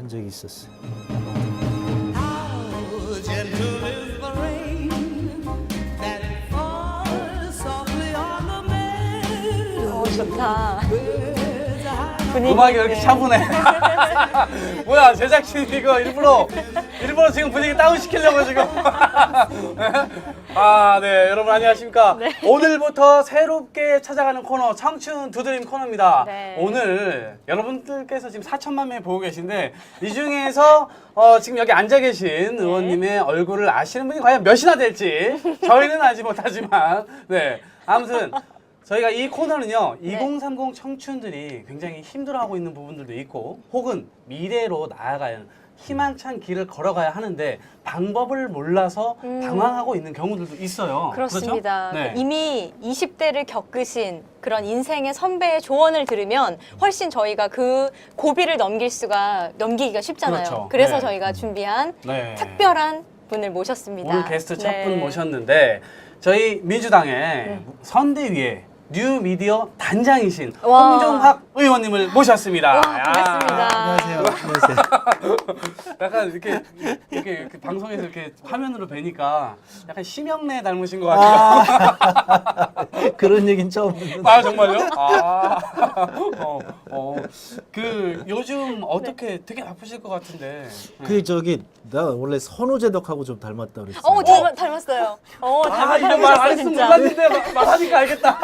한 적이 있었어요. How gentle is the rain that falls softly on the meadow. 좋다. 음악이 왜 이렇게 차분해? 뭐야, 제작진 이거 일부러 지금 분위기 다운시키려고 지금. 아, 네, 여러분 안녕하십니까? 네. 오늘부터 새롭게 찾아가는 코너, 청춘 두드림 코너입니다. 네. 오늘 여러분들께서 지금 4천만 명이 보고 계신데 이 중에서 지금 여기 앉아 계신 의원님의 얼굴을 아시는 분이 과연 몇이나 될지 저희는 알지 못하지만, 네, 아무튼. 저희가 이 코너는요, 2030 청춘들이 굉장히 힘들어하고 있는 부분들도 있고, 혹은 미래로 나아가야 하는 희망찬 길을 걸어가야 하는데 방법을 몰라서 당황하고 있는 경우들도 있어요. 그렇습니다. 그렇죠? 네. 이미 20대를 겪으신 그런 인생의 선배의 조언을 들으면 훨씬 저희가 그 고비를 넘기기가 쉽잖아요. 그렇죠. 그래서 네. 저희가 준비한 네. 특별한 분을 모셨습니다. 오늘 게스트 첫 분 네. 모셨는데 저희 민주당의 선대위에 뉴미디어 단장이신 와. 홍종학 의원님을 모셨습니다. 와, 야. 반갑습니다. 안녕하세요. 안녕하세요. 약간 이렇게 방송에서 이렇게 화면으로 뵈니까 약간 심영래 닮으신 것 같아요. 그런 얘기는 처음 듣는데. 아 정말요? 그 요즘 어떻게 되게 바쁘실 것 같은데. 그 저기 나 원래 선우재덕하고 좀 닮았다 그랬어. 닮았어요. 이거 말 안 했으면 몰랐는데 말하니까 알겠다.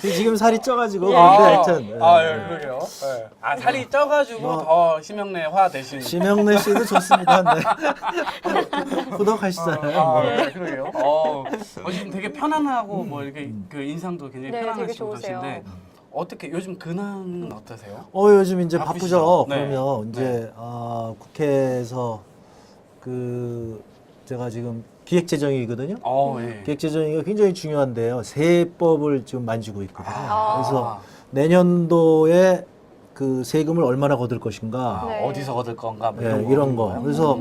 지금 살이 쪄가지고 근데 아, 하여튼 예, 그러게요. 예. 아 살이 쪄가지고 뭐, 더 심영래화 되신. 심영래 씨도 좋습니다. 네. 구독하시잖아요. 그러게요. 지금 되게 편안하고 뭐 이렇게 그 인상도 굉장히 네, 되게 편안하신 좋으세요. 분이신데 어떻게 요즘 근황은 어떠세요? 요즘 이제 바쁘시죠? 바쁘죠. 네. 그러면 이제 국회에서 그 제가 지금 기획재정이거든요. 예. 기획재정이 굉장히 중요한데요. 세법을 지금 만지고 있거든요. 아. 그래서 내년도에 그 세금을 얼마나 거둘 것인가. 네. 어디서 얻을 건가 뭐 이런 거. 건가요? 그래서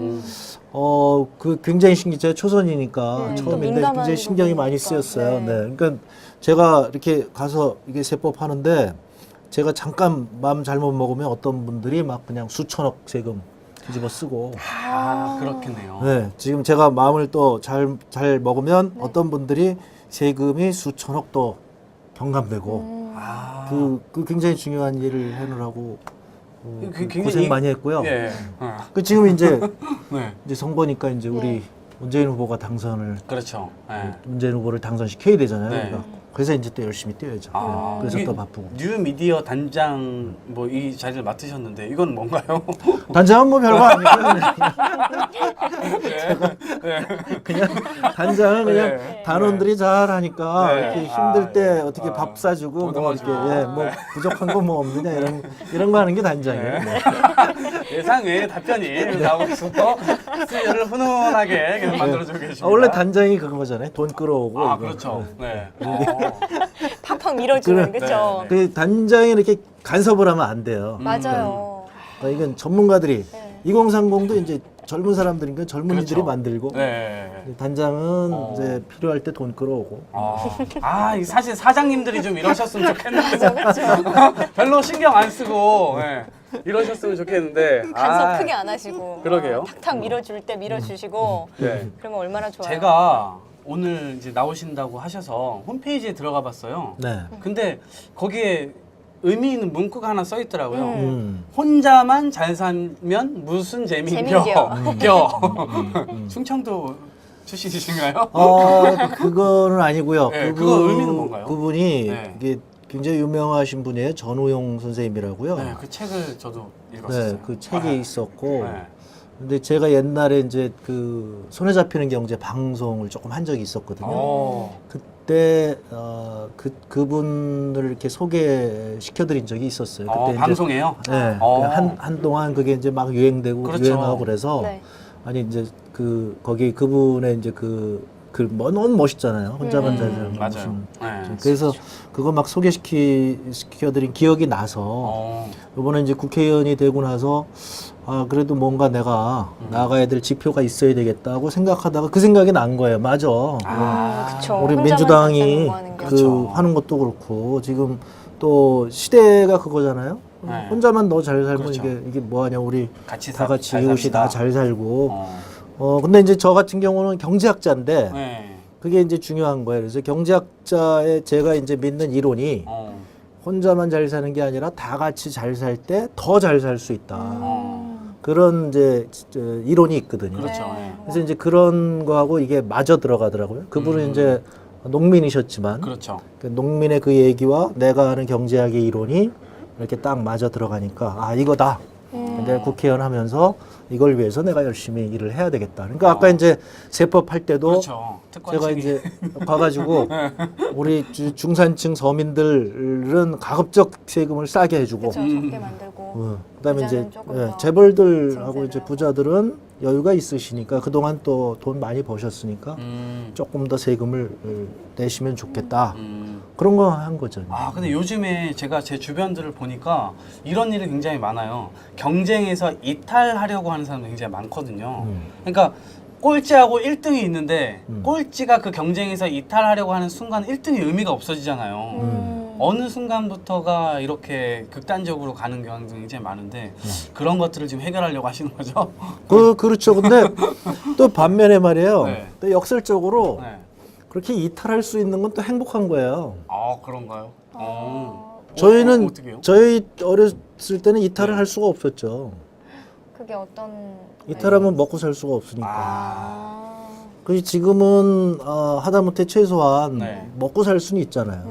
그 굉장히 제가 초선이니까 또 처음인데 민감한 굉장히 신경이 많이 부분이니까. 쓰였어요. 네. 네. 그러니까 제가 이렇게 가서 이게 세법 하는데 제가 잠깐 마음 잘못 먹으면 어떤 분들이 막 그냥 수천억 세금 뒤집어 쓰고. 그렇겠네요. 네. 지금 제가 마음을 또 잘 먹으면 어떤 분들이 세금이 수천억 또 경감되고 그 굉장히 중요한 일을 해놓으라고 굉장히 고생 많이 했고요. 예. 그 지금 이제 네. 이제 선거니까 이제 우리 문재인 후보가 당선을 그렇죠. 예. 문재인 후보를 당선시켜야 되잖아요. 네. 그러니까 그래서 이제 또 열심히 뛰어야죠. 그래서 이게 또 바쁘고. 뉴미디어 단장 뭐 이 자리를 맡으셨는데 이건 뭔가요? 단장은 뭐 별거 아니고 네. 그냥 단장은 그냥 네. 단원들이 잘 하니까 네. 이렇게 힘들 때 예. 어떻게 밥 사주고 뭐 보듬어주고. 이렇게 뭐 부족한 거 뭐 없느냐 이런 거 하는 게 단장이에요. 네. 예상외 답변이 나오고 있어서 스튜디오를 훈훈하게 계속 만들어주고 계십니다. 원래 단장이 그런 거잖아요. 돈 끌어오고. 이거. 그렇죠. 네. 팍팍 밀어주는 그래. 그렇죠. 네, 그 단장이 이렇게 간섭을 하면 안 돼요. 맞아요. 그러니까 이건 전문가들이 네. 2030도 이제 젊은 사람들이니까 젊은이들이 그렇죠. 만들고 네. 단장은 이제 필요할 때 돈 끌어오고. 이 사실 사장님들이 좀 이러셨으면 좋겠는데 별로 신경 안 쓰고 이러셨으면 좋겠는데 간섭 크게 안 하시고 그러게요. 탁탁 밀어줄 때 밀어주시고 네. 그러면 얼마나 좋아요. 제가 오늘 이제 나오신다고 하셔서 홈페이지에 들어가 봤어요. 네. 근데 거기에 의미 있는 문구가 하나 써 있더라고요. 혼자만 잘 살면 무슨 재미인겨. 충청도 출신이신가요? 그거는 아니고요. 네, 그거 의미는 뭔가요? 그분이 네. 이게 굉장히 유명하신 분이에요. 전우용 선생님이라고요. 네, 그 책을 저도 읽었어요. 네, 그 책이 있었고. 네. 근데 제가 옛날에 이제 그 손에 잡히는 경제 방송을 조금 한 적이 있었거든요. 그때 그분을 이렇게 소개시켜드린 적이 있었어요. 그때 이제 방송에요? 네, 한동안 그게 이제 막 유행되고 그렇죠. 유행하고 그래서 네. 아니 이제 거기 그분의 이제 너무 멋있잖아요. 혼자만 잘 사는 맞아요. 네. 그래서 그거 막 소개시켜드린 기억이 나서 이번에 이제 국회의원이 되고 나서 그래도 뭔가 내가 나가야 될 지표가 있어야 되겠다고 생각하다가 그 생각이 난 거예요. 맞아. 그쵸. 우리 혼자만 민주당이 잘 사는 거 하는 게. 그렇죠. 하는 것도 그렇고 지금 또 시대가 그거잖아요. 네. 혼자만 너 잘 살면 그렇죠. 이게 뭐하냐 우리 같이 다 같이 잘 이웃이 삽시다. 다 잘 살고 어. 근데 이제 저 같은 경우는 경제학자인데 네. 그게 이제 중요한 거예요. 그래서 경제학자의 제가 이제 믿는 이론이 혼자만 잘 사는 게 아니라 다 같이 잘 살 때 더 잘 살 수 있다. 그런 이제 이론이 있거든요. 그렇죠. 네. 네. 그래서 이제 그런 거하고 이게 맞아 들어가더라고요. 그분은 이제 농민이셨지만 그렇죠. 그 농민의 그 얘기와 내가 아는 경제학의 이론이 이렇게 딱 맞아 들어가니까 아 이거다. 근데 국회의원 하면서 이걸 위해서 내가 열심히 일을 해야 되겠다. 그러니까 아까 이제 세법 할 때도 그렇죠. 특권 제가 시기. 이제 가가지고 우리 중산층 서민들은 가급적 세금을 싸게 해주고 그렇죠. 적게 만들고. 그다음에 이제 부자는 조금 더 재벌들하고 증세를 이제 하고. 부자들은 여유가 있으시니까 그동안 또 돈 많이 버셨으니까 조금 더 세금을 내시면 좋겠다. 그런 거 한 거죠. 아, 근데 요즘에 제가 제 주변들을 보니까 이런 일이 굉장히 많아요. 경쟁에서 이탈하려고 하는 사람도 굉장히 많거든요. 그러니까 꼴찌하고 1등이 있는데 꼴찌가 그 경쟁에서 이탈하려고 하는 순간 1등의 의미가 없어지잖아요. 어느 순간부터가 이렇게 극단적으로 가는 경향도 굉장히 많은데 그런 것들을 지금 해결하려고 하시는 거죠? 그렇죠. 근데 또 반면에 말이에요. 네. 또 역설적으로 네. 그렇게 이탈할 수 있는 건 또 행복한 거예요. 아, 그런가요? 저희는 어떻게 해요? 저희 어렸을 때는 이탈을 네. 할 수가 없었죠. 그게 어떤 이탈하면 먹고 살 수가 없으니까. 아. 그 지금은 하다못해 최소한 네. 먹고 살 수는 있잖아요.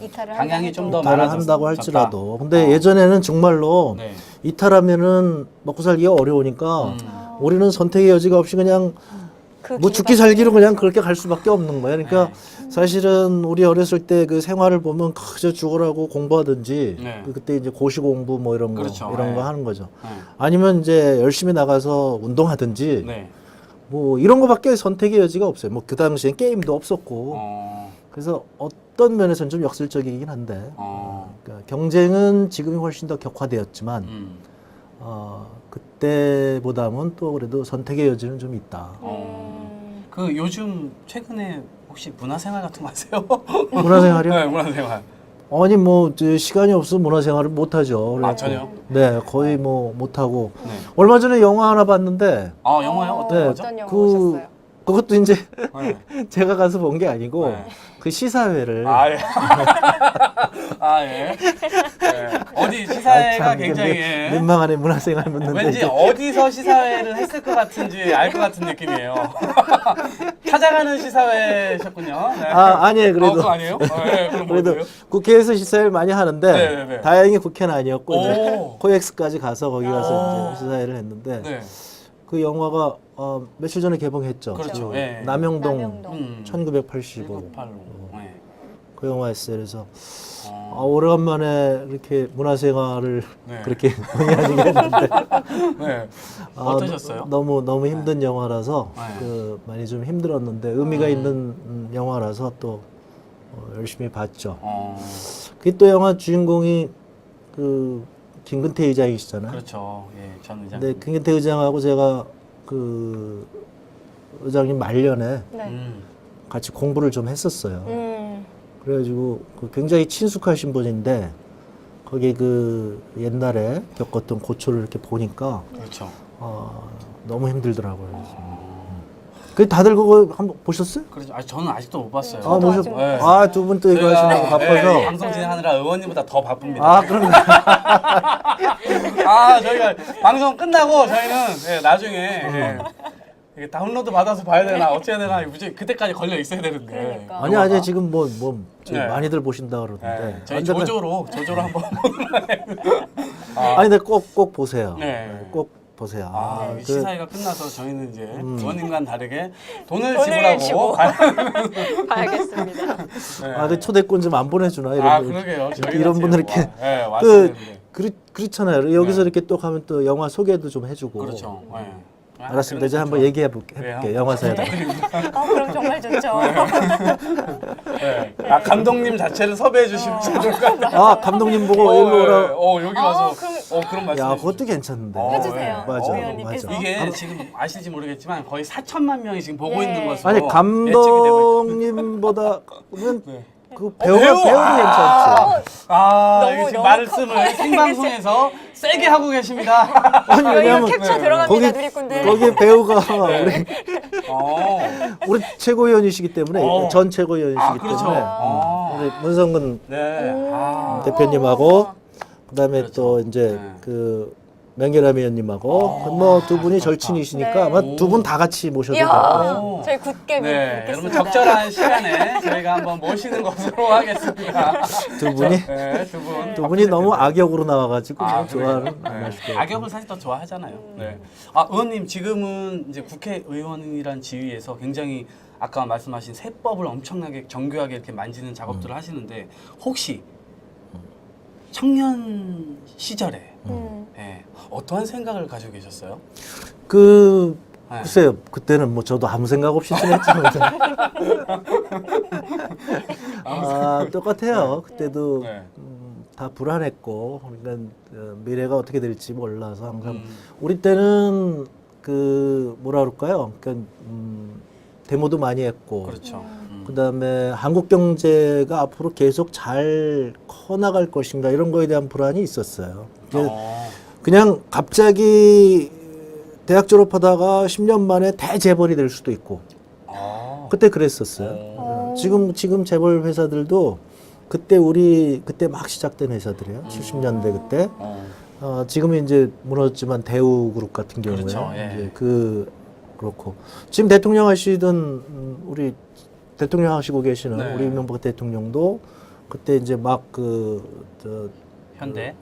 이탈을 방향이 한다고 좀 해도 더 이탈을 많아졌다. 한다고 할지라도. 근데 예전에는 정말로 네. 이탈하면은 먹고 살기가 어려우니까 우리는 선택의 여지가 없이 그냥 그 뭐 길밖에 죽기 살기로 그냥 그렇게 갈 수밖에 없는 거예요. 그러니까 네. 사실은 우리 어렸을 때 그 생활을 보면 그저 죽으라고 공부하든지 네. 그때 이제 고시 공부 뭐 이런 거 그렇죠. 이런 네. 거 하는 거죠. 네. 아니면 이제 열심히 나가서 운동하든지 네. 뭐 이런 거밖에 선택의 여지가 없어요. 뭐 그 당시엔 게임도 없었고 그래서 어떤 면에서는 좀 역설적이긴 한데 그러니까 경쟁은 지금이 훨씬 더 격화되었지만 그때보다는 또 그래도 선택의 여지는 좀 있다. 그 요즘 최근에 혹시 문화생활 같은 거 하세요? 문화생활이요? 네, 문화생활. 아니 뭐 이제 시간이 없어서 문화생활을 못 하죠. 아, 전혀? 네, 거의 뭐 못 하고 네. 얼마 전에 영화 하나 봤는데 아, 영화요? 어떤 네, 거죠? 어떤 영화 그 보셨어요? 그것도 이제 네. 제가 가서 본 게 아니고 네. 그 시사회를 아, 예. 아, 예. 네. 어디 시사회가 참 굉장히 민망하네 문화생활 묻는데 왠지 이제 어디서 시사회를 했을 것 같은지 알 것 같은 느낌이에요. 찾아가는 시사회셨군요. 네. 아니에요 그래도 그거 아니에요? 네, 그럼 그래도 뭐예요? 국회에서 시사회를 많이 하는데 네네네. 다행히 국회는 아니었고 이제 오. 코엑스까지 가서 거기 가서 오. 이제 시사회를 했는데 네. 그 영화가 며칠 전에 개봉했죠. 그렇죠. 그 예. 남영동 1985. 1985. 네. 그 영화였어요. 그래서 어. 오래간만에 이렇게 문화생활을 네. 그렇게 많이 하긴 했는데 네. 어떠셨어요? 너무 힘든 영화라서 네. 그 많이 좀 힘들었는데 의미가 있는 영화라서 또 열심히 봤죠. 그 또 영화 주인공이 그 김근태 의장이시잖아요. 그렇죠. 예, 전 의장. 근데 김근태 의장하고 제가 그 의장님 말년에 네. 같이 공부를 좀 했었어요. 음. 그래가지고 그 굉장히 친숙하신 분인데 거기 그 옛날에 겪었던 고초를 이렇게 보니까 그렇죠. 너무 힘들더라고요. 그 다들 그거 한번 보셨어요? 그렇죠. 저는 아직도 못 봤어요. 저도 아직 못 봤어요. 두 분 또 이거 저희가, 하시느라고 바빠서. 방송 진행하느라 의원님보다 더 바쁩니다. 그럼 저희가 방송 끝나고 저희는 나중에 이게 다운로드 받아서 봐야 되나 어떻게 해야 되나 무지 그때까지 걸려 있어야 되는데. 그러니까. 아니 영화가. 지금 지금 네. 많이들 보신다 그러던데. 네, 저희 근데 조조로 한번. 아니 근데 꼭 보세요. 네. 꼭 보세요. 이 그 시사회가 끝나서 저희는 이제 의원님과는 다르게 돈을 돈을 지불하고 주고. 가야 봐야겠습니다. 네. 그 초대권 좀 안 보내주나 이런 분. 그러게요. 저희 이런 분들 이렇게 왔어야 그 되는데. 그렇잖아요. 여기서 네. 이렇게 또 가면 또 영화 소개도 좀 해주고. 그렇죠. 네. 알았습니다. 이제 한번 좋아요. 얘기해 볼게요. 영화사에다. 그럼 정말 좋죠. 네. 감독님 자체를 섭외해 주시면 진짜 좋을 것 같아요. 감독님 보고 일로 오라. 여기 와서 그럼- 그런 말씀. 야, 그것도 괜찮은데. 해주세요. 맞아, 의원님께서. 맞아. 이게 지금 아실지 모르겠지만 거의 4천만 명이 지금 보고 네. 있는 것으로 아니 예측이 되고 있거든요. 감독님보다는 네. 그 배우도 괜찮지. 너무 이거 지금 너무 말씀을 커. 생방송에서 세게 하고 계십니다. 아니 이거 왜냐면 캡처 들어갑니다, 누리꾼들. 거기 배우가 어. 우리 최고위원이시기 때문에 전 최고위원이시기 그렇죠. 때문에 우리 문성근 네. 대표님하고 그다음에 그렇죠. 또 이제 네. 그 명계남 의원님하고 뭐 두 분이 절친이시니까 네. 아마 두 분 다 같이 모셔도 될 것 같아요. 이야, 저희 굳게 네, 여러분 믿겠습니다. 적절한 시간에 저희가 한번 모시는 것으로 하겠습니다. 두 분이 네, 두 분. 두 분이 너무 악역으로 나와가지고 뭐 좋아하는 그래요? 안 하실 네. 거예요. 악역을 사실 더 좋아하잖아요. 네. 의원님 지금은 이제 국회의원이란 지위에서 굉장히 아까 말씀하신 세법을 엄청나게 정교하게 이렇게 만지는 작업들을 하시는데 혹시 청년 시절에 네, 어떠한 생각을 가지고 계셨어요? 그 네. 글쎄요, 그때는 뭐 저도 아무 생각 없이 지냈죠. 똑같아요. 그때도 네. 다 불안했고, 그러니까 미래가 어떻게 될지 몰라서 항상 우리 때는 그 뭐라 그럴까요? 그러니까 데모도 많이 했고, 그렇죠. 그다음에 한국 경제가 앞으로 계속 잘 커나갈 것인가 이런 거에 대한 불안이 있었어요. 그냥 갑자기 대학 졸업하다가 10년 만에 대재벌이 될 수도 있고 그때 그랬었어요. 지금 재벌 회사들도 그때 그때 막 시작된 회사들이에요. 70년대 그때. 지금은 이제 무너졌지만 대우그룹 같은 경우에 그렇죠. 예. 이제 그렇고 지금 대통령 하시던 우리 대통령 하시고 계시는 네. 우리 이명박 대통령도 그때 이제 막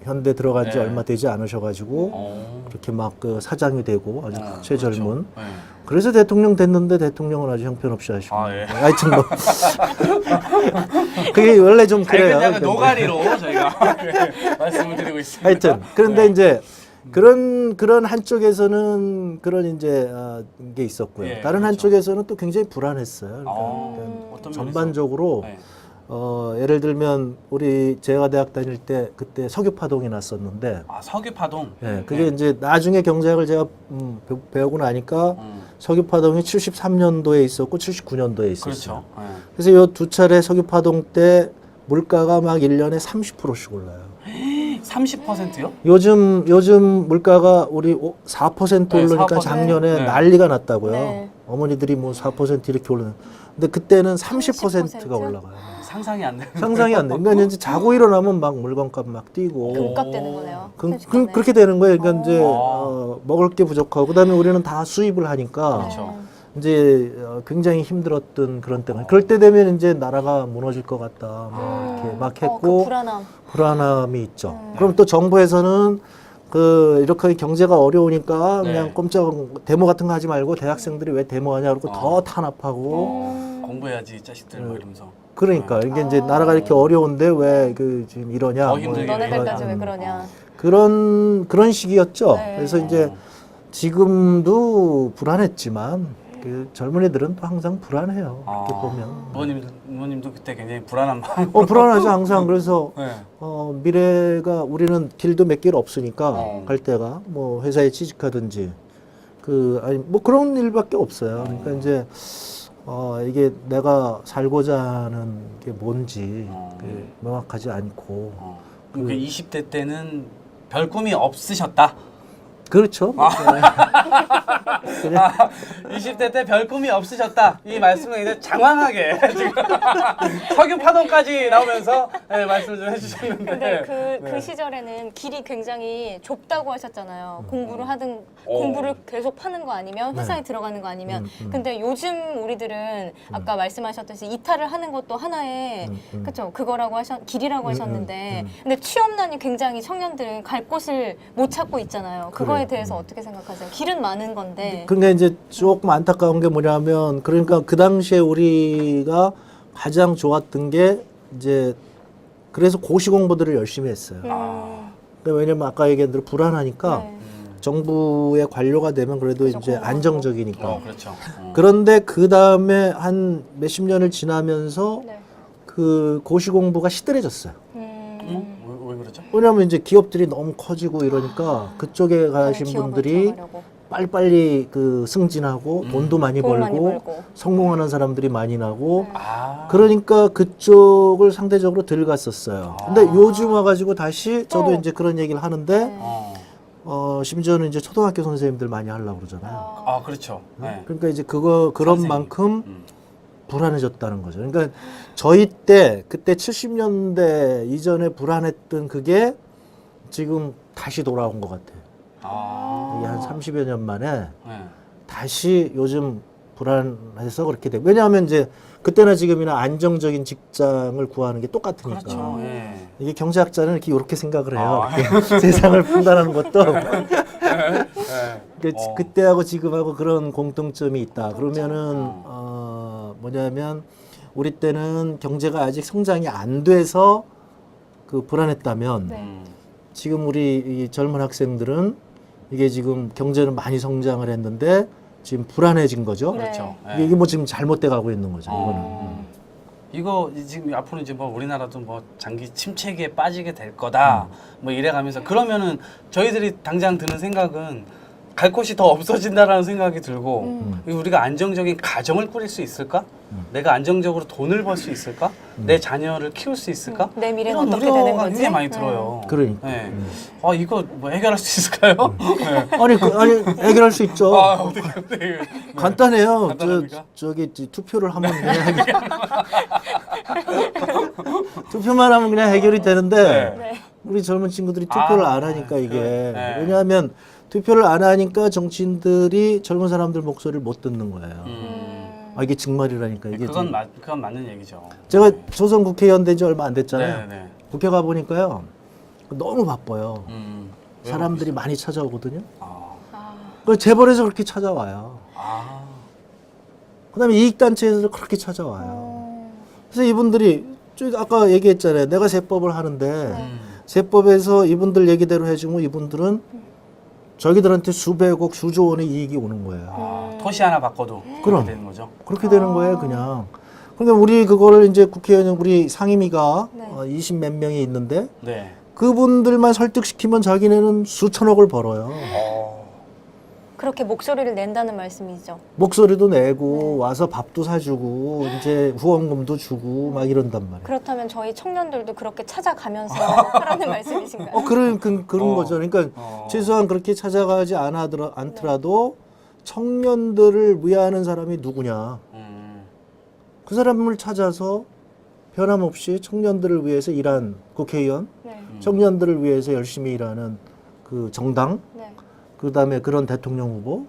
현대 들어간 지 네. 얼마 되지 않으셔가지고 그렇게 막 그 사장이 되고 아주 최절문. 그렇죠. 네. 그래서 대통령 됐는데 대통령은 아주 형편없이 하시고. 예. 하여튼 뭐 그게 원래 좀 그래요. 그냥 그러니까 뭐. 노가리로 저희가 말씀을 드리고 있습니다. 하여튼 그런데 네. 이제 그런 한쪽에서는 그런 이제 게 있었고요. 예, 다른 그렇죠. 한쪽에서는 또 굉장히 불안했어요. 그러니까 어떤 면에서? 전반적으로 네. 예를 들면 제가 대학 다닐 때 그때 석유 파동이 났었는데 석유 파동. 예, 그게 이제 나중에 경제학을 제가 배우고 나니까 석유 파동이 73년도에 있었고 79년도에 있었어요. 그렇죠. 네. 그래서 이 두 차례 석유 파동 때 물가가 막 1년에 30%씩 올라요. 30%요? 요즘 물가가 우리 4% 네, 오르니까 4%. 작년에 네. 난리가 났다고요. 네. 어머니들이 뭐 4% 이렇게 오르는. 근데 그때는 30%가 올라가요. 상상이 안 되는. 상상이 안 돼. 그러니까 이제 자고 일어나면 막 물건값 막 뛰고. 금값 되는 거네요. 그렇게 되는 거예요. 그러니까 이제 오. 먹을 게 부족하고 그다음에 우리는 다 수입을 하니까 그렇죠. 이제 굉장히 힘들었던 그런 때가. 그럴 때 되면 이제 나라가 무너질 것 같다. 뭐 이렇게 막 그 했고 불안함. 불안함이 있죠. 그럼 또 정부에서는 이렇게 경제가 어려우니까 네. 그냥 꼼짝 데모 같은 거 하지 말고 대학생들이 왜 데모하냐 그러고 더 탄압하고 공부해야지 자식들 뭐 이러면서. 그러니까 이게 이제 나라가 이렇게 어려운데 왜 지금 이러냐 더 힘들게 너네들까지 왜 그러냐. 그런 시기였죠. 네. 그래서 이제 지금도 불안했지만 그 젊은이들은 또 항상 불안해요. 이렇게 보면. 부모님도 그때 굉장히 불안한 마음. 불안하죠 항상. 그래서 네. 미래가 우리는 길도 몇 길 없으니까 네. 갈 때가 뭐 회사에 취직하든지 아니 뭐 그런 일밖에 없어요. 그러니까 이제 이게 내가 살고자 하는 게 뭔지 명확하지 않고 그 20대 때는 별 꿈이 없으셨다. 그렇죠. 그냥 20대 때 별 꿈이 없으셨다. 이 말씀을 이제 장황하게 지금 석유 파동까지 나오면서 말씀을 좀 해주셨는데. 근데 그 네. 시절에는 길이 굉장히 좁다고 하셨잖아요. 공부를 하든 공부를 계속 하는 거 아니면 회사에 들어가는 거 아니면. 근데 요즘 우리들은 아까 말씀하셨듯이 이탈을 하는 것도 하나의 그렇죠. 그거라고 길이라고 하셨는데 근데 취업난이 굉장히 청년들은 갈 곳을 못 찾고 있잖아요. 그거에 대해서 어떻게 생각하세요? 길은 많은 건데. 그러니까 이제 조금 안타까운 게 뭐냐면 그러니까 그 당시에 우리가 가장 좋았던 게 이제 그래서 고시 공부들을 열심히 했어요. 그러니까 왜냐면 아까 얘기한 대로 불안하니까 네. 정부의 관료가 되면 그래도 그래서 이제 공부하고. 안정적이니까. 그렇죠. 그런데 그 다음에 한 몇십 년을 지나면서 네. 그 고시 공부가 시들해졌어요. 왜 그러죠? 왜냐하면 이제 기업들이 너무 커지고 이러니까 그쪽에 가신 기업을 분들이 들어가려고. 빨리빨리 그 승진하고 돈도 많이 돈 벌고, 많이 벌고. 성공하는 사람들이 많이 나고 아. 그러니까 그쪽을 상대적으로 덜 갔었어요. 근데 요즘 와가지고 다시 저도 또. 이제 그런 얘기를 하는데 어. 심지어는 이제 초등학교 선생님들 많이 하려고 그러잖아요. 아, 그렇죠. 네. 그러니까 이제 그런 선생님. 만큼 음. 불안해졌다는 거죠. 그러니까 저희 때 그때 70년대 이전에 불안했던 그게 지금 다시 돌아온 것 같아요. 아. 이게 한 30여 년 만에 네. 다시 요즘 불안해서 그렇게 돼. 왜냐하면 이제 그때나 지금이나 안정적인 직장을 구하는 게 똑같으니까. 그렇죠. 예. 이게 경제학자는 이렇게 생각을 해요. 아. 이렇게 세상을 판단하는 것도 네. 그때하고 지금하고 그런 공통점이 있다. 그러면은 뭐냐면 우리 때는 경제가 아직 성장이 안 돼서 그 불안했다면 네. 지금 우리 이 젊은 학생들은 이게 지금 경제는 많이 성장을 했는데 지금 불안해진 거죠. 네. 그렇죠. 예. 이게 뭐 지금 잘못돼 가고 있는 거죠. 이거는. 어. 이거 지금 앞으로 이제 뭐 우리나라도 뭐 장기 침체기에 빠지게 될 거다. 뭐 이래가면서 그러면은 저희들이 당장 드는 생각은 갈 곳이 더 없어진다라는 생각이 들고 우리가 안정적인 가정을 꾸릴 수 있을까? 내가 안정적으로 돈을 벌 수 있을까? 내 자녀를 키울 수 있을까? 내 미래는 이런 어떻게 되는 우려가 거지? 굉장히 많이 들어요. 그러니까. 네. 아 이거 뭐 해결할 수 있을까요? 네. 아니 해결할 수 있죠. 아 어떻게 간단해요. 간단합니까? 저기 투표를 하면 그냥 투표만 하면 그냥 해결이 되는데 네. 우리 젊은 친구들이 투표를 아, 안 하니까 이게 네. 왜냐하면 투표를 안 하니까 정치인들이 젊은 사람들 목소리를 못 듣는 거예요. 아 이게 정말이라니까 이게 그건 지금 그건 맞는 얘기죠. 제가 조선 국회의원 된 지 얼마 안 됐잖아요. 네, 네. 국회 가 보니까요 너무 바빠요. 왜 사람들이 많이 찾아오거든요. 아, 그 재벌에서 그렇게 찾아와요. 아, 그다음에 이익단체에서 그렇게 찾아와요. 그래서 이분들이 아까 얘기했잖아요. 내가 세법을 하는데 세법에서 이분들 얘기대로 해주면 이분들은 저기들한테 수백억, 수조 원의 이익이 오는 거예요. 토시 하나 바꿔도 그럼. 그렇게 되는 거죠. 그렇게 되는 거예요, 그냥. 그러니까 우리 그거를 이제 국회의원 우리 상임위가 네. 20 몇 명이 있는데 네. 그분들만 설득시키면 자기네는 수천억을 벌어요. 그렇게 목소리를 낸다는 말씀이죠. 목소리도 내고 와서 밥도 사주고 이제 후원금도 주고 막 이런단 말이에요. 그렇다면 저희 청년들도 그렇게 찾아가면서 하라는 말씀이신가요? 그런 거죠. 그러니까 어. 최소한 그렇게 찾아가지 않더라도 청년들을 위하는 사람이 누구냐. 그 사람을 찾아서 변함없이 청년들을 위해서 일한 국회의원, 네. 청년들을 위해서 열심히 일하는 그 정당, 네. 그 다음에 그런 대통령 후보,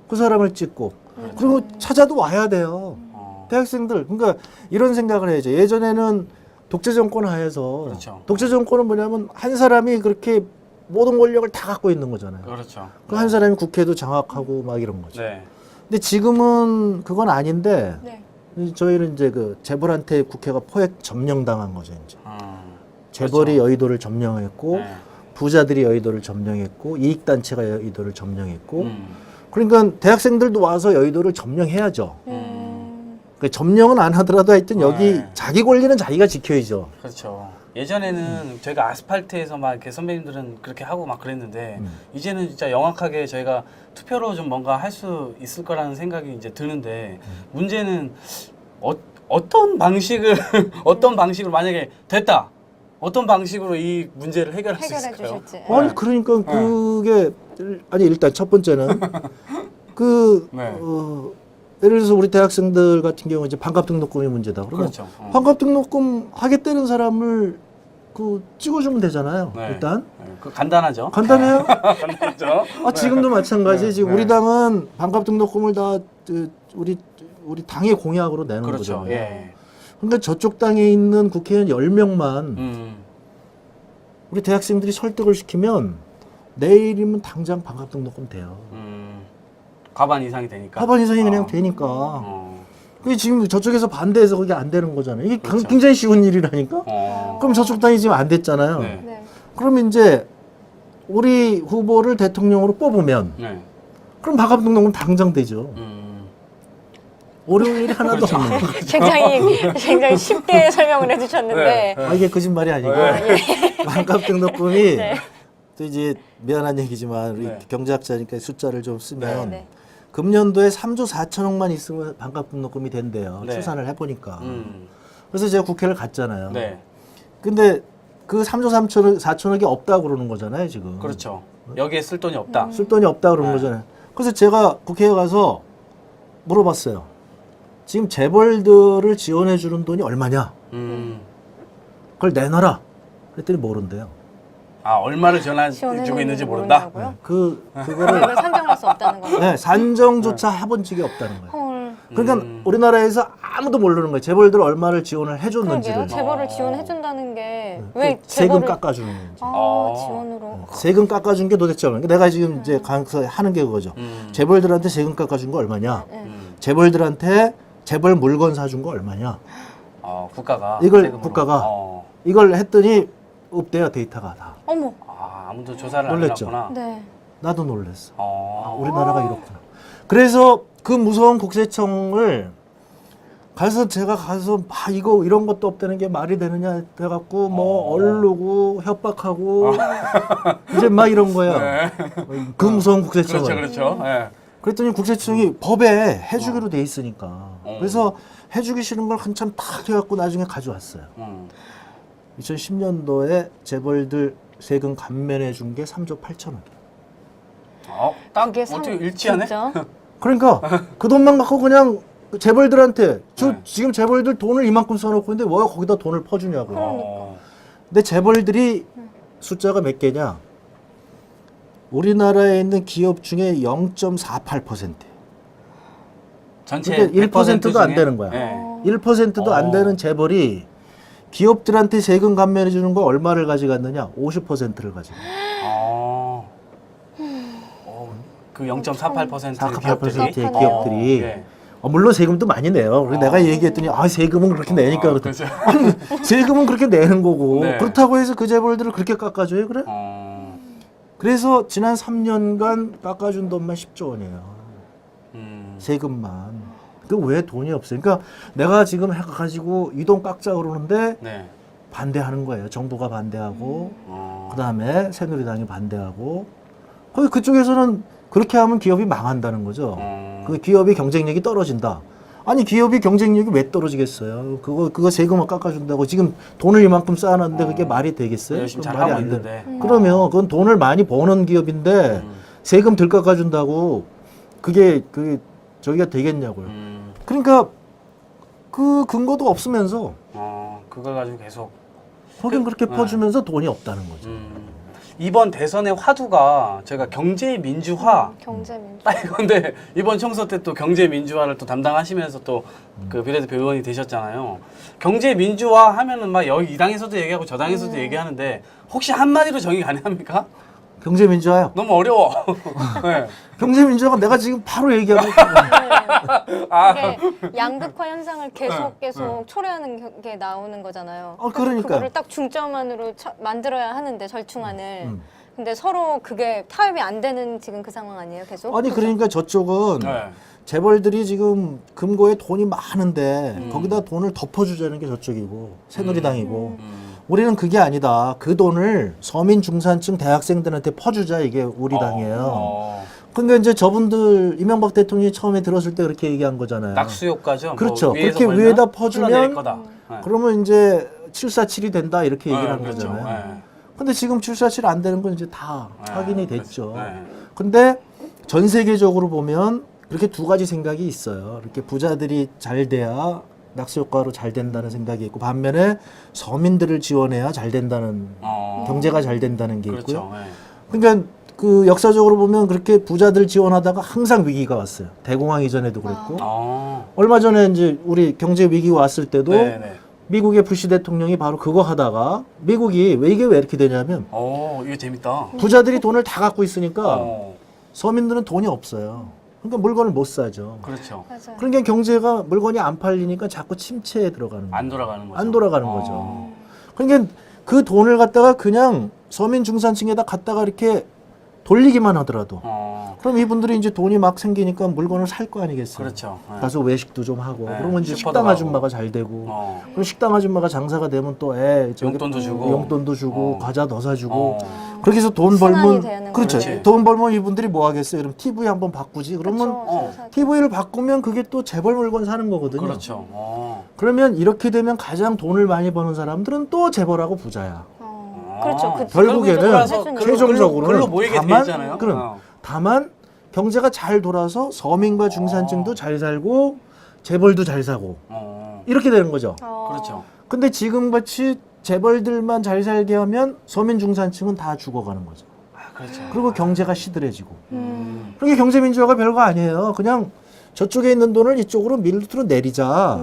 그 사람을 찍고, 음. 그리고 찾아도 와야 돼요. 어. 대학생들. 그러니까 이런 생각을 해야죠. 예전에는 독재 정권 하에서, 그렇죠. 독재 정권은 뭐냐면 한 사람이 그렇게 모든 권력을 다 갖고 있는 거잖아요. 그렇죠. 그 한 사람이 국회도 장악하고 막 이런 거죠. 네. 근데 지금은 그건 아닌데, 네. 저희는 이제 그 재벌한테 국회가 포획 점령당한 거죠, 이제. 재벌이 그렇죠. 여의도를 점령했고, 네. 부자들이 여의도를 점령했고, 이익단체가 여의도를 점령했고, 음. 그러니까 대학생들도 와서 여의도를 점령해야죠. 그 점령은 안 하더라도 하여튼 여기 네. 자기 권리는 자기가 지켜야죠. 그렇죠. 예전에는 저희가 아스팔트에서 막 이렇게 선배님들은 그렇게 하고 막 그랬는데 이제는 진짜 영악하게 저희가 투표로 좀 뭔가 할 수 있을 거라는 생각이 이제 드는데 문제는 어떤 방식을 어떤 방식으로 만약에 됐다. 어떤 방식으로 이 문제를 해결할 수 해결해 있을까요? 주실지. 아니 그러니까 그게 아니 일단 첫 번째는 그 네. 예를 들어서 우리 대학생들 같은 경우 이제 반값 등록금이 문제다. 그러면 그렇죠. 반값 등록금 하겠다는 사람을 그 찍어주면 되잖아요. 네. 일단 네, 그 간단하죠. 간단해요. 간단하죠. 지금도 마찬가지. 네. 지금 네. 우리 당은 반값 등록금을 다 우리 당의 공약으로 내는 그렇죠. 거잖아요. 예. 그러니까 저쪽 당에 있는 국회의원 10명만 음. 우리 대학생들이 설득을 시키면 내일이면 당장 반값 등록금 돼요. 과반 이상이 되니까. 하반 이상이 그냥 아. 되니까. 어. 그게 지금 저쪽에서 반대해서 그게 안 되는 거잖아요. 이게 그렇죠. 굉장히 쉬운 일이라니까. 어. 그럼 저쪽 당이 지금 안 됐잖아요. 네. 네. 그럼 이제 우리 후보를 대통령으로 뽑으면 네. 그럼 반값 등록금 당장 되죠. 어려운 일이 하나도 그렇죠. 없는 거예요. 굉장히 쉽게 설명을 해주셨는데 네. 이게 거짓말이 아니고 반값 등록금이 네. 또 이제 미안한 얘기지만 우리 네. 경제학자니까 숫자를 좀 쓰면 네. 금년도에 3조 4천억만 있으면 반값등록금이 된대요. 네. 추산을 해보니까. 음. 그래서 제가 국회를 갔잖아요. 네. 근데 그 3조 4천억이 없다고 그러는 거잖아요, 지금. 그렇죠. 여기에 쓸 돈이 없다. 쓸 돈이 없다고 그러는 네. 거잖아요. 그래서 제가 국회에 가서 물어봤어요. 지금 재벌들을 지원해 주는 돈이 얼마냐? 음. 그걸 내놔라. 그랬더니 모른대요. 아, 얼마를 지원해주고 있는지 모른다? 모른다고요? 그거를 금액을 산정할 수 없다는 거예요. 네, 산정조차 해본 적이 없다는 거예요. 헐. 그러니까 우리나라에서 아무도 모르는 거예요. 재벌들 얼마를 지원을 해줬는지를. 그러게요. 재벌을 지원해준다는 게 그 왜 세금 재벌을 깎아주는 건지. 지원으로. 세금 깎아준 게 도대체 얼마냐. 내가 지금 이제 강서 하는 게 그거죠. 재벌들한테 세금 깎아준 거 얼마냐. 재벌들한테 재벌 물건 사준 거 얼마냐. 국가가 이걸 세금으로. 국가가 이걸 했더니 없대요, 데이터가 다. 어머. 아무도 조사를 안 놀랬죠? 해놨구나. 네. 나도 놀랐어. 어. 우리나라가 이렇구나. 그래서 그 무서운 국세청을 제가 가서 막 이거 이런 것도 없다는 게 말이 되느냐 해갖고 뭐 얼르고 협박하고 이제 막 이런 거야. 그 무서운 국세청을. 그렇죠, 그렇죠. 예. 그랬더니 국세청이 법에 해주기로 돼 있으니까. 그래서 해주기 싫은 걸 한참 탁 해갖고 나중에 가져왔어요. 2010년도에 재벌들 세금 감면해 준 게 3조 8천억. 딱 그게 어떻게 일치하네? 진짜? 그러니까 그 돈만 갖고 그냥 재벌들한테 네. 지금 재벌들 돈을 이만큼 써놓고 있는데 왜 거기다 돈을 퍼주냐고요. 어. 근데 재벌들이 숫자가 몇 개냐? 우리나라에 있는 기업 중에 0.48%. 전체 그러니까 1%도 안 중에? 되는 거야. 예. 1%도 안 되는 재벌이 기업들한테 세금 감면해 주는 거 얼마를 가져갔느냐? 50%를 가지고. 그 0.48% 48%의 기업들이? 기업들이 예. 물론 세금도 많이 내요. 그래서 내가 얘기했더니 세금은 그렇게 내니까 그랬더니 그렇죠. 아니 세금은 그렇게 내는 거고 네. 그렇다고 해서 그 재벌들을 그렇게 깎아줘요, 그래? 그래서 지난 3년간 깎아준 돈만 10조 원이에요. 세금만. 그 왜 돈이 없어요? 그러니까 내가 지금 해가지고 이 돈 깎자 그러는데 네. 반대하는 거예요. 정부가 반대하고 그다음에 새누리당이 반대하고 거기 그쪽에서는 그렇게 하면 기업이 망한다는 거죠. 그 기업이 경쟁력이 떨어진다. 아니 기업이 경쟁력이 왜 떨어지겠어요? 그거 세금을 깎아준다고 지금 돈을 이만큼 쌓아놨는데 그게 말이 되겠어요? 열심히 그건 잘 말이 하고 안 돼. 있는데. 그러면 그건 돈을 많이 버는 기업인데 세금 덜 깎아준다고 그게 저기가 되겠냐고요. 그러니까 그 근거도 없으면서 그걸 가지고 계속 거긴 그렇게 퍼주면서 돈이 없다는 거죠. 이번 대선의 화두가 저희가 경제 민주화. 경제민주화. 근데 이번 총선 때 또 경제 민주화를 또 담당하시면서 또 그 비례대표 의원이 되셨잖아요. 경제 민주화 하면은 막 여기 이 당에서도 얘기하고 저 당에서도 얘기하는데 혹시 한마디로 정의 가능합니까? 경제민주화요. 너무 어려워. 네. 경제민주화가 내가 지금 바로 얘기하고 있거든요. 이게 양극화 현상을 계속 초래하는 게 나오는 거잖아요. 그러니까요. 그거를 딱 중점안으로 만들어야 하는데 절충안을. 근데 서로 그게 타협이 안 되는 지금 그 상황 아니에요, 계속? 아니 그러니까 저쪽은 네. 재벌들이 지금 금고에 돈이 많은데 거기다 돈을 덮어주자는 게 저쪽이고 새누리당이고 우리는 그게 아니다. 그 돈을 서민 중산층 대학생들한테 퍼주자 이게 우리 당이에요. 근데 이제 저분들 이명박 대통령이 처음에 들었을 때 그렇게 얘기한 거잖아요. 낙수 효과죠. 그렇죠. 뭐 위에서 그렇게 걸면 위에다 흘러내릴 퍼주면 거다. 네. 그러면 이제 747이 된다 이렇게 얘기를 한 그렇죠. 거잖아요. 네. 근데 지금 747 안 되는 건 이제 다 확인이 됐죠. 그렇죠. 네. 근데 전 세계적으로 보면 그렇게 두 가지 생각이 있어요. 이렇게 부자들이 잘 돼야 낙수 효과로 잘 된다는 생각이 있고 반면에 서민들을 지원해야 잘 된다는 경제가 잘 된다는 게 있고요. 그렇죠. 네. 그러니까 그 역사적으로 보면 그렇게 부자들 지원하다가 항상 위기가 왔어요. 대공황 이전에도 그랬고 얼마 전에 이제 우리 경제 위기 왔을 때도 네네. 미국의 부시 대통령이 바로 그거 하다가 미국이 이게 왜 이렇게 되냐면 이거 재밌다. 부자들이 돈을 다 갖고 있으니까 어, 서민들은 돈이 없어요. 그러니까 물건을 못 사죠. 그렇죠. 맞아요. 그러니까 경제가 물건이 안 팔리니까 자꾸 침체에 들어가는 거예요. 안 돌아가는 거죠. 안 돌아가는 거죠. 그러니까 그 돈을 갖다가 그냥 서민 중산층에다 갖다가 이렇게 돌리기만 하더라도 그럼 어. 이분들이 이제 돈이 막 생기니까 물건을 살 거 아니겠어요. 그렇죠. 네. 가서 외식도 좀 하고 네, 그러면 이제 슈퍼도 식당 가고. 아줌마가 잘 되고 그리고 식당 아줌마가 장사가 되면 또 용돈도 주고. 용돈도 주고 과자 더 사주고 어. 그렇게 해서 돈 순환이 벌면 되는 그렇죠. 거지. 돈 벌면 이분들이 뭐 하겠어요. 그럼 TV 한번 바꾸지. 그러면 그쵸, 잘 TV를 바꾸면 그게 또 재벌 물건 사는 거거든요. 그렇죠. 그러면 이렇게 되면 가장 돈을 많이 버는 사람들은 또 재벌하고 부자야. 그렇죠. 그 결국에는 결국적으로 해주니까. 최종적으로는 글로 모이게 돼 있잖아요. 그럼 다만 경제가 잘 돌아서 서민과 중산층도 잘 살고 재벌도 잘 사고 이렇게 되는 거죠. 그렇죠. 근데 지금 같이 재벌들만 잘 살게 하면 서민 중산층은 다 죽어가는 거죠. 그렇죠. 그리고 경제가 시들해지고. 그게 경제 민주화가 별거 아니에요. 그냥 저쪽에 있는 돈을 이쪽으로 밑으로 내리자.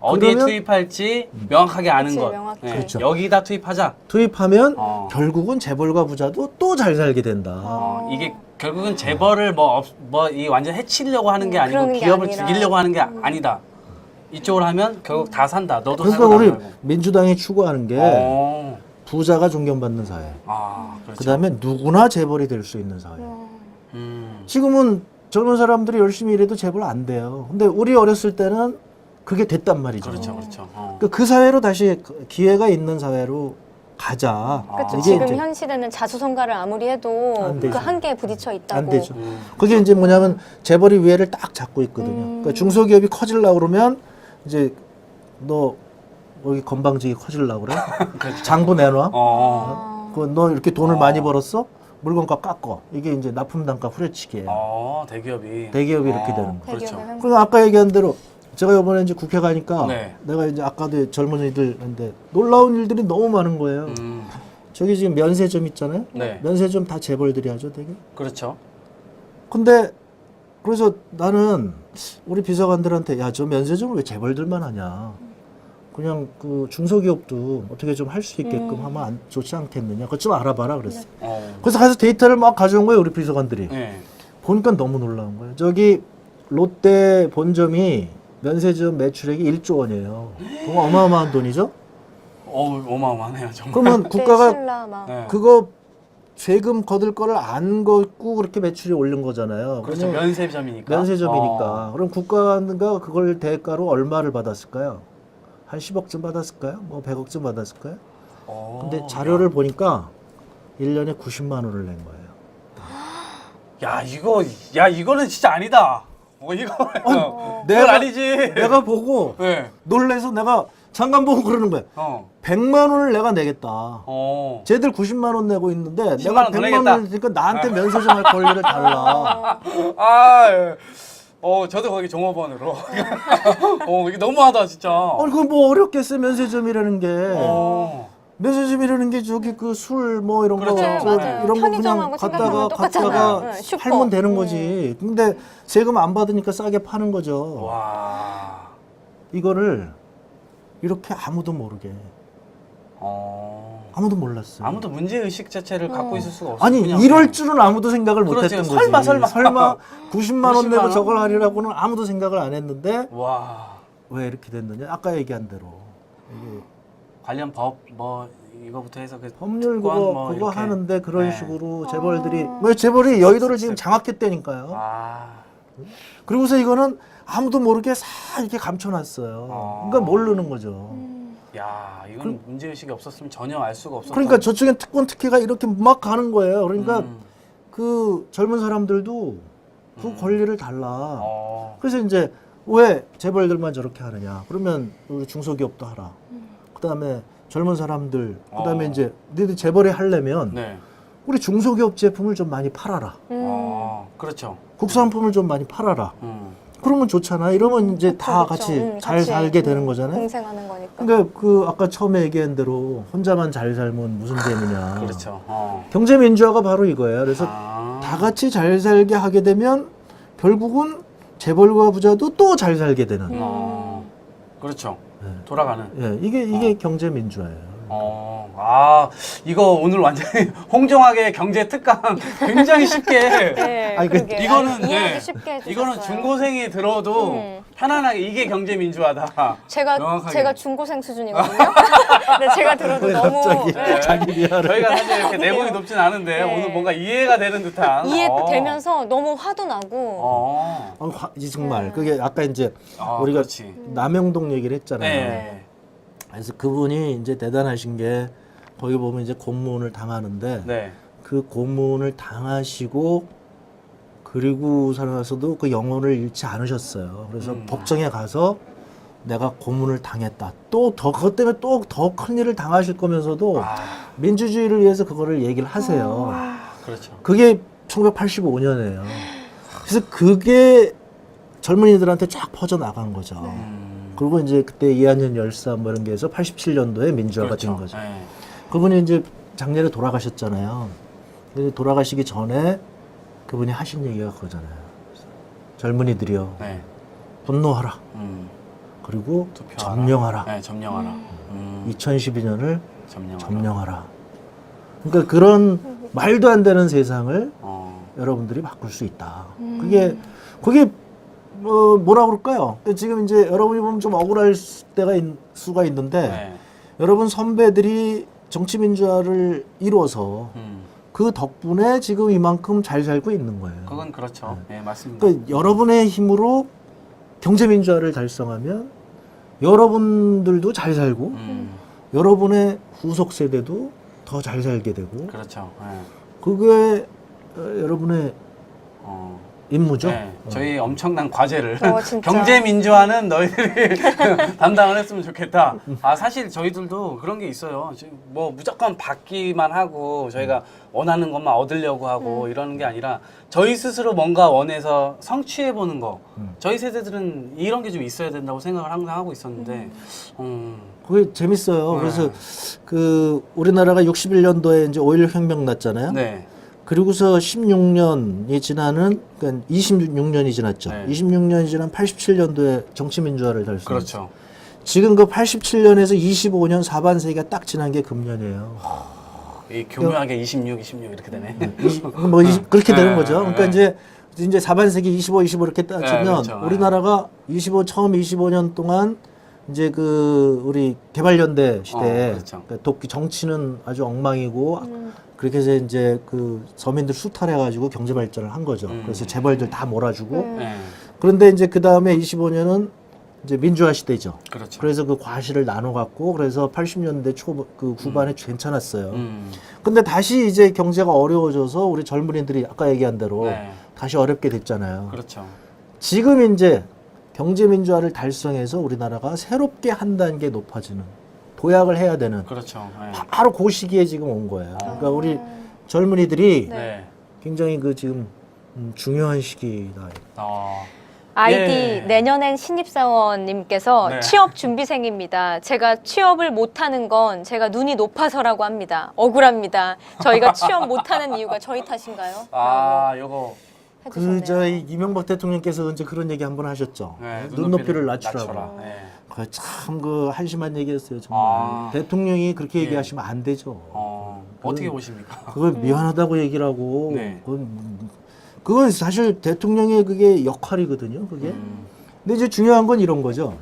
어디에 그러면- 투입할지 명확하게 아는 그치, 것. 명확히. 그렇죠. 여기다 투입하자. 투입하면 결국은 재벌과 부자도 또 잘 살게 된다. 이게 결국은 재벌을 이 완전 해치려고 하는 게 아니고 그러는 게 기업을 아니라. 죽이려고 하는 게 아니다. 이쪽으로 하면 결국 다 산다. 너도 그러니까 살고 우리 나도 살고. 민주당이 추구하는 게 어. 부자가 존경받는 사회. 그렇죠. 그다음에 누구나 재벌이 될 수 있는 사회. 지금은 젊은 사람들이 열심히 일해도 재벌 안 돼요. 근데 우리 어렸을 때는 그게 됐단 말이죠. 그렇죠, 그렇죠. 그 사회로 다시 기회가 있는 사회로 가자. 그렇죠. 이게 지금 이제 현 시대는 자수성가를 아무리 해도 안 되죠. 그 한계에 부딪혀 있다고. 안 되죠. 그게 이제 뭐냐면 재벌이 위에를 딱 잡고 있거든요. 그러니까 중소기업이 커지려고 그러면 이제 너 여기 건방지게 커지려고 그래? 장부 내놔. 너 이렇게 돈을 많이 벌었어? 물건값 깎어. 이게 이제 납품단가 후려치기예요. 대기업이. 대기업이 이렇게 되는 거. 그렇죠. 대기업의 그리고 아까 얘기한 대로 제가 이번에 이제 국회 가니까 네. 내가 이제 아까도 젊은이들인데 놀라운 일들이 너무 많은 거예요. 저기 지금 면세점 있잖아요. 네. 면세점 다 재벌들이 하죠, 되게. 그렇죠. 근데 그래서 나는 우리 비서관들한테 야, 저 면세점을 왜 재벌들만 하냐. 그냥 그 중소기업도 어떻게 좀 할 수 있게끔 하면 좋지 않겠느냐. 그거 좀 알아봐라 그랬어. 그래서 가서 데이터를 막 가져온 거예요, 우리 비서관들이. 네. 보니까 너무 놀라운 거예요. 저기 롯데 본점이 면세점 매출액이 1조 원이에요. 정말 어마어마한 돈이죠? 어마어마하네요, 정말. 그러면 국가가 신라 막. 네. 그거 세금 거둘 거를 안 걷고 그렇게 매출이 오른 거잖아요. 그렇죠. 그러면 면세점이니까. 면세점이니까. 그럼 국가가 그걸 대가로 얼마를 받았을까요? 한 10억쯤 받았을까요? 뭐 100억쯤 받았을까요? 근데 자료를 보니까 1년에 90만 원을 낸 거예요. 이거는 진짜 아니다. 이거 내가- 아니지. 내가 보고 네. 놀래서 내가 잠깐 보고 그러는 거야. 100만 원을 내가 내겠다. 쟤들 90만 원 내고 있는데 10만 내가 원더 100만 내겠다. 원을 내니까 나한테 면세점 할 권리를 달라. 예. 저도 거기 종업원으로. 이게 너무하다, 진짜. 그거 뭐 어렵겠어 면세점이라는 게. 면세점이라는 게 저기 그 술 뭐 이런 그렇죠. 거 네, 맞아요. 이런 거 그냥 편의점하고 생각하면 똑같잖아요. 갖다가 네, 슈퍼. 팔면 되는 거지. 근데 세금 안 받으니까 싸게 파는 거죠. 와. 이거를 이렇게 아무도 모르게 아무도 몰랐어요. 아무도 문제의식 자체를 갖고 있을 수가 없어요. 아니 그냥. 이럴 줄은 아무도 생각을 그렇지. 못했던 거지. 설마. 90만 원 90만 내고 원? 저걸 하리라고는 아무도 생각을 안 했는데 와. 왜 이렇게 됐느냐? 아까 얘기한 대로 이게 관련 법 이거부터 해서 그 법률 특권 그거 이렇게. 하는데 그런 네. 식으로 재벌들이 왜 재벌이 여의도를 지금 장악했다니까요. 아. 그리고서 이거는 아무도 모르게 싹 이렇게 감춰놨어요. 그러니까 모르는 거죠. 야, 이건 문제의식이 없었으면 전혀 알 수가 없었다. 그러니까 저쪽엔 특권 특혜가 이렇게 막 가는 거예요. 그러니까 그 젊은 사람들도 그 권리를 달라. 그래서 이제 왜 재벌들만 저렇게 하느냐? 그러면 우리 중소기업도 하라. 그다음에 젊은 사람들, 그다음에 이제 너희들 재벌이 하려면 네. 우리 중소기업 제품을 좀 많이 팔아라. 그렇죠. 국산품을 좀 많이 팔아라. 그러면 좋잖아. 이러면 이제 다 그쵸. 같이 잘 살게 되는 거잖아요. 공생하는 거니까. 그러니까 그 아까 처음에 얘기한 대로 혼자만 잘 살면 무슨 재미냐. 그렇죠. 경제 민주화가 바로 이거예요. 그래서 아. 다 같이 잘 살게 하게 되면 결국은 재벌과 부자도 또 잘 살게 되는. 그렇죠. 네. 돌아가는. 예, 이게 경제 민주화예요. 이거 오늘 완전히 홍종학의 경제 특강 굉장히 쉽게. 네, 아니, 그러게. 이거는 이해하기 네. 쉽게 해주셨어요. 이거는 중고생이 들어도 편안하게 이게 경제 민주화다. 명확하게. 제가 중고생 수준이거든요. 근데 제가 들어도 너무 갑자기 네. 자기 비하를. 저희가 사실 이렇게 내공이 높진 않은데 네. 오늘 뭔가 이해가 되는 듯한. 이해되면서 너무 화도 나고 이 정말 그게 아까 이제 우리가 그렇지. 남영동 얘기를 했잖아요. 네. 그래서 그분이 이제 대단하신 게 거기 보면 이제 고문을 당하는데 네. 그 고문을 당하시고 그리고 살아서도 그 영혼을 잃지 않으셨어요. 그래서 법정에 가서 내가 고문을 당했다. 또 더 그것 때문에 또 더 큰 일을 당하실 거면서도 민주주의를 위해서 그거를 얘기를 하세요. 그렇죠. 그게 1985년이에요. 그래서 그게 젊은이들한테 쫙 퍼져 나간 거죠. 그리고 이제 그때 이한열 열사 뭐 이런 게 해서 87년도에 민주화가 된 거죠. 네. 그분이 이제 작년에 돌아가셨잖아요. 근데 돌아가시기 전에 그분이 하신 얘기가 그거잖아요. 젊은이들이요. 네. 분노하라. 그리고 투표하라. 점령하라. 네, 점령하라. 2012년을 점령하라. 점령하라. 그러니까 그런 말도 안 되는 세상을 어. 여러분들이 바꿀 수 있다. 그게 뭐라 그럴까요? 지금 이제 여러분이 보면 좀 억울할 수가 있는데 네. 여러분 선배들이 정치 민주화를 이뤄서 그 덕분에 지금 이만큼 잘 살고 있는 거예요. 그건 그렇죠. 네, 맞습니다. 그러니까 여러분의 힘으로 경제 민주화를 달성하면 여러분들도 잘 살고 여러분의 후속 세대도 더 잘 살게 되고 그렇죠. 네. 그게 여러분의 어. 임무죠. 네, 저희 엄청난 과제를 진짜. 경제 민주화는 너희들이 담당을 했으면 좋겠다. 사실 저희들도 그런 게 있어요. 지금 뭐 무조건 받기만 하고 저희가 원하는 것만 얻으려고 하고 이러는 게 아니라 저희 스스로 뭔가 원해서 성취해 보는 거. 저희 세대들은 이런 게 좀 있어야 된다고 생각을 항상 하고 있었는데 그게 재밌어요. 네. 그래서 그 우리나라가 61년도에 이제 5.16 혁명 났잖아요. 네. 그리고서 16년이 지나는 그러니까 26년이 지났죠. 네. 26년이 지난 87년도에 정치 민주화를 달성. 그렇죠. 지금 그 87년에서 25년 4반세기가 딱 지난 게 금년이에요. 이 교묘하게 26 이렇게 되네. 그렇게 되는 네, 거죠. 그러니까 네. 이제 4반세기 25 이렇게 따지면 네, 그렇죠. 우리나라가 처음 25년 동안 이제 그 우리 개발연대 시대에 그렇죠. 그러니까 정치는 아주 엉망이고 그렇게 해서 이제 그 서민들 수탈해가지고 경제 발전을 한 거죠. 그래서 재벌들 다 몰아주고 네. 그런데 이제 그 다음에 25년은 이제 민주화 시대죠. 그렇죠. 그래서 그 과실을 나눠 갖고 그래서 80년대 그 후반에 괜찮았어요. 음. 근데 다시 이제 경제가 어려워져서 우리 젊은이들이 아까 얘기한 대로 네. 다시 어렵게 됐잖아요. 그렇죠. 지금 이제 경제 민주화를 달성해서 우리나라가 새롭게 한 단계 높아지는 도약을 해야 되는 그렇죠. 네. 바로 그 시기에 지금 온 거예요. 그러니까 우리 젊은이들이 네. 굉장히 그 지금 중요한 시기다. 아이디 예. 내년엔 신입사원님께서 네. 취업 준비생입니다. 제가 취업을 못하는 건 제가 눈이 높아서라고 합니다. 억울합니다. 저희가 취업 못하는 이유가 저희 탓인가요? 요거 해주셨네요. 저희 이명박 대통령께서 이제 그런 얘기 한번 하셨죠. 네, 눈높이를 낮추라고. 네. 참 그 한심한 얘기였어요. 정말 대통령이 그렇게 예. 얘기하시면 안 되죠. 어떻게 보십니까? 그걸 미안하다고 얘기를 하고 네. 그건 사실 대통령의 그게 역할이거든요. 그게. 근데 이제 중요한 건 이런 거죠.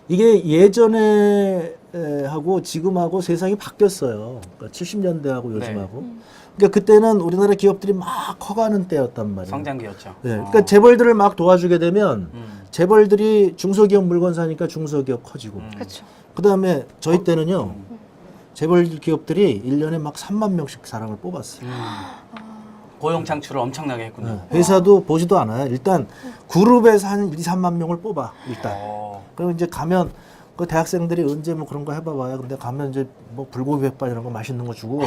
이게 예전에 하고 지금하고 세상이 바뀌었어요. 그러니까 70년대하고 요즘하고. 그러니까 그때는 우리나라 기업들이 막 커가는 때였단 말이에요. 성장기였죠. 네. 그러니까 재벌들을 막 도와주게 되면 재벌들이 중소기업 물건 사니까 중소기업 커지고. 그렇죠. 그다음에 저희 때는요. 재벌 기업들이 1년에 막 3만 명씩 사람을 뽑았어요. 고용 창출을 엄청나게 했군요. 네. 회사도 보지도 않아요. 일단 그룹에서 한 2, 3만 명을 뽑아. 일단. 그럼 이제 가면 그 대학생들이 언제 뭐 그런 거 해봐봐요. 근데 가면 이제 뭐 불고기 햇반 이런 거 맛있는 거 주고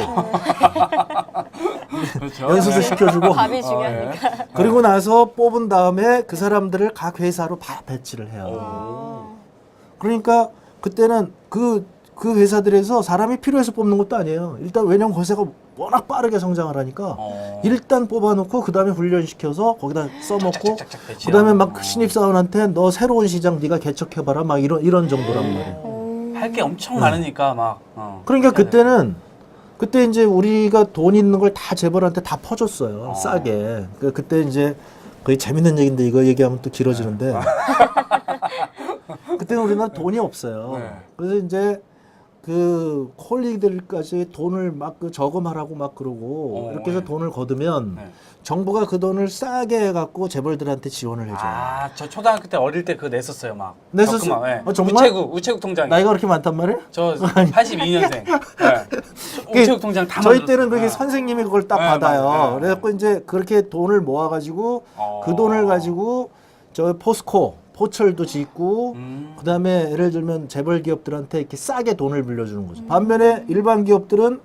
그렇죠. 연수도 시켜주고 밥이 중요하니까. 그리고 나서 뽑은 다음에 그 사람들을 각 회사로 다 배치를 해요. 그러니까 그때는 그 회사들에서 사람이 필요해서 뽑는 것도 아니에요. 일단 왜냐면 그 회사가 워낙 빠르게 성장을 하니까 일단 뽑아놓고 그 다음에 훈련시켜서 거기다 써먹고 짝짝짝짝 배치하고. 그 다음에 막 신입사원한테 너 새로운 시장 네가 개척해봐라 막 이런 정도란 말이에요. 할 게 엄청 많으니까 막. 그러니까 그때 이제 우리가 돈 있는 걸 다 재벌한테 다 퍼줬어요. 싸게. 그때 이제 거의 재밌는 얘기인데 이거 얘기하면 또 길어지는데 그때는 우리나라 돈이 없어요. 네. 그래서 이제 그 콜리들까지 돈을 막 그 저금하라고 막 그러고 이렇게 해서 네. 돈을 거두면 네. 정부가 그 돈을 싸게 해갖고 재벌들한테 지원을 해줘요. 아, 저 초등학교 때 어릴 때 그거 냈었어요, 막. 냈었어? 적금왕, 예. 정말? 우체국 통장. 나이가 그렇게 많단 말이에요? 저 82년생. 네. 우체국 통장 다 저희 만들었어요. 때는 그게 네. 선생님이 그걸 딱 네, 받아요. 맞아요. 네. 그래갖고 이제 그렇게 돈을 모아가지고 그 돈을 가지고 저 포스코, 포철도 짓고 그다음에 예를 들면 재벌 기업들한테 이렇게 싸게 돈을 빌려주는 거죠. 반면에 일반 기업들은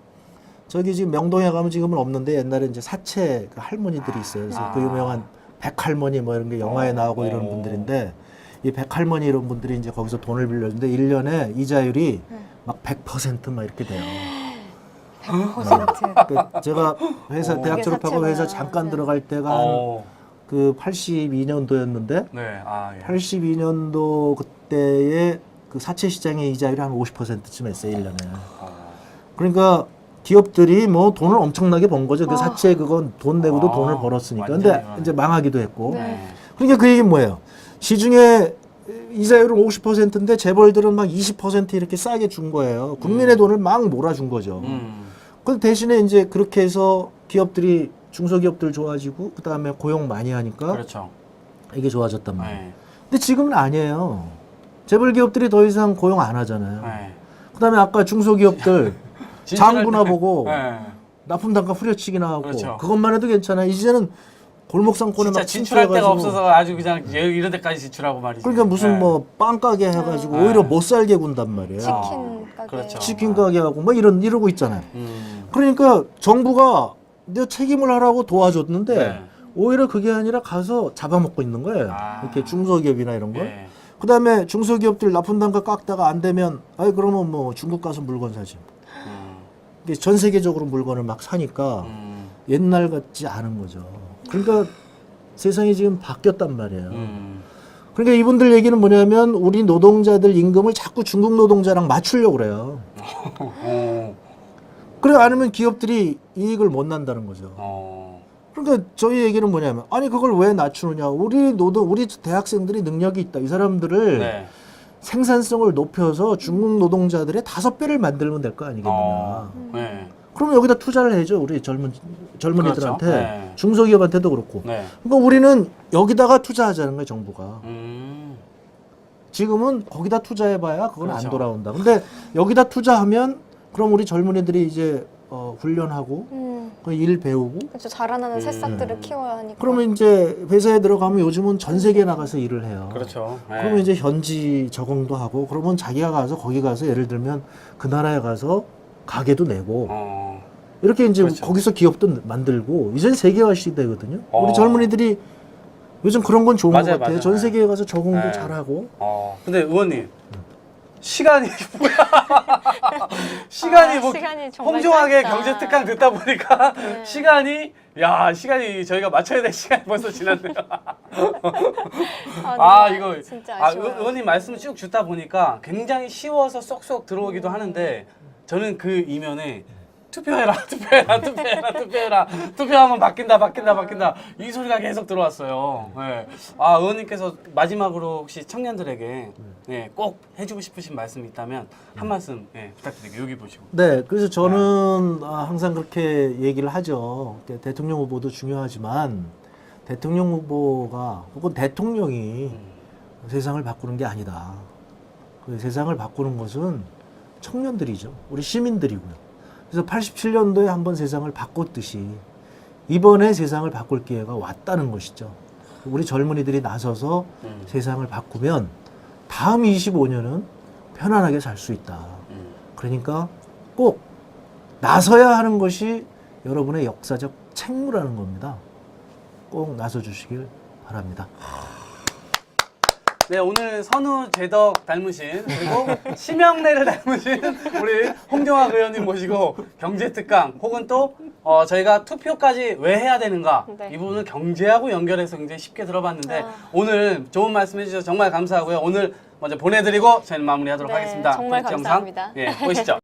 저기 지금 명동에 가면 지금은 없는데 옛날에 이제 사채 그 할머니들이 있어요. 그래서 그 유명한 백할머니 뭐 이런 게 영화에 나오고 이런 분들인데 이 백할머니 이런 분들이 이제 거기서 돈을 빌려주는데 1년에 이자율이 막 100%막 이렇게 돼요. 100%. 그 제가 회사 대학 그게 졸업하고 회사 사채구나. 잠깐 네. 들어갈 때가 한 그 82년도였는데 네, 아, 예. 82년도 그때의 그 사채 시장의 이자율이 한 50%쯤 했어요, 1년에. 그러니까 기업들이 뭐 돈을 엄청나게 번 거죠. 그 사채 그건 돈 내고도 돈을 벌었으니까. 근데 완전히 이제 망하기도 했고. 네. 그러니까 그 얘기는 뭐예요? 시중에 이자율은 50%인데 재벌들은 막 20% 이렇게 싸게 준 거예요. 국민의 돈을 막 몰아준 거죠. 그 대신에 이제 그렇게 해서 기업들이 중소기업들 좋아지고 그 다음에 고용 많이 하니까 그렇죠. 이게 좋아졌단 말이에요. 네. 근데 지금은 아니에요. 재벌 기업들이 더 이상 고용 안 하잖아요. 네. 그 다음에 아까 중소기업들 장부나 때- 보고 네. 납품 단가 후려치기나 하고 그렇죠. 그것만 해도 괜찮아요. 이제는 골목상권에 진짜 막 진출할 데가 침투해가지고 없어서 아주 그냥 이런 데까지 지출하고 말이죠. 그러니까 무슨 네. 뭐 빵가게 해가지고 네. 오히려 못 살게 군단 말이에요. 치킨 가게. 그렇죠. 치킨 가게 하고 뭐 이러고 있잖아요. 음. 그러니까 정부가 내 책임을 하라고 도와줬는데 네. 오히려 그게 아니라 가서 잡아먹고 있는 거예요. 아. 이렇게 중소기업이나 이런 걸. 예. 그다음에 중소기업들 납품 단가 깎다가 안 되면 아이 그러면 뭐 중국 가서 물건 사지. 이게 전 세계적으로 물건을 막 사니까 옛날 같지 않은 거죠. 그러니까 세상이 지금 바뀌었단 말이에요. 그러니까 이분들 얘기는 뭐냐면 우리 노동자들 임금을 자꾸 중국 노동자랑 맞추려고 그래요. 그래 않으면 기업들이 이익을 못 난다는 거죠. 그러니까 저희 얘기는 뭐냐면 아니 그걸 왜 낮추느냐. 우리 대학생들이 능력이 있다. 이 사람들을 네. 생산성을 높여서 중국 노동자들의 5배를 만들면 될 거 아니겠느냐. 네. 그러면 여기다 투자를 해야죠. 우리 젊은이들한테. 그렇죠. 네. 중소기업한테도 그렇고. 네. 그러니까 우리는 여기다가 투자하자는 거예요, 정부가. 음. 지금은 거기다 투자해봐야 그건 그렇죠. 안 돌아온다. 근데 여기다 투자하면 그럼 우리 젊은이들이 이제 훈련하고 그 일 배우고 그렇죠. 자라나는 새싹들을 키워야 하니까. 그러면 이제 회사에 들어가면 요즘은 전 세계에 나가서 일을 해요. 그렇죠. 네. 그러면 이제 현지 적응도 하고 그러면 자기가 가서 거기 가서 예를 들면 그 나라에 가서 가게도 내고 이렇게 이제 그렇죠. 거기서 기업도 만들고 이젠 세계화 시대거든요. 어. 우리 젊은이들이 요즘 그런 건 좋은 맞아요, 것 같아요. 맞아요. 전 세계에 가서 적응도 네. 잘하고. 근데 의원님 시간이 뭐야? 시간이 뭐 시간이 정말 홍종하게 짧다. 경제 특강 듣다 보니까 네. 시간이 저희가 맞춰야 될 시간이 벌써 지났네요. 아, 이거 진짜 아쉬워요. 의원님 말씀 쭉 듣다 보니까 굉장히 쉬워서 쏙쏙 들어오기도 하는데 저는 그 이면에 투표해라 투표하면 바뀐다 이 소리가 계속 들어왔어요. 네. 의원님께서 마지막으로 혹시 청년들에게 꼭 해주고 싶으신 말씀이 있다면 한 말씀 부탁드릴게요. 여기 보시고. 네, 그래서 저는 항상 그렇게 얘기를 하죠. 대통령 후보도 중요하지만 대통령 후보가 혹은 대통령이 세상을 바꾸는 게 아니다. 그 세상을 바꾸는 것은 청년들이죠. 우리 시민들이고요. 그래서 87년도에 한번 세상을 바꿨듯이 이번에 세상을 바꿀 기회가 왔다는 것이죠. 우리 젊은이들이 나서서 세상을 바꾸면 다음 25년은 편안하게 살 수 있다. 그러니까 꼭 나서야 하는 것이 여러분의 역사적 책무라는 겁니다. 꼭 나서 주시길 바랍니다. 네, 오늘 선우재덕 닮으신 그리고 심영래를 닮으신 우리 홍종학 의원님 모시고 경제특강 혹은 또 저희가 투표까지 왜 해야 되는가 네. 이 부분을 경제하고 연결해서 굉장히 쉽게 들어봤는데 아. 오늘 좋은 말씀 해주셔서 정말 감사하고요. 오늘 먼저 보내드리고 저희는 마무리하도록 네, 하겠습니다. 정말 프로젝트 감사합니다. 영상, 보시죠.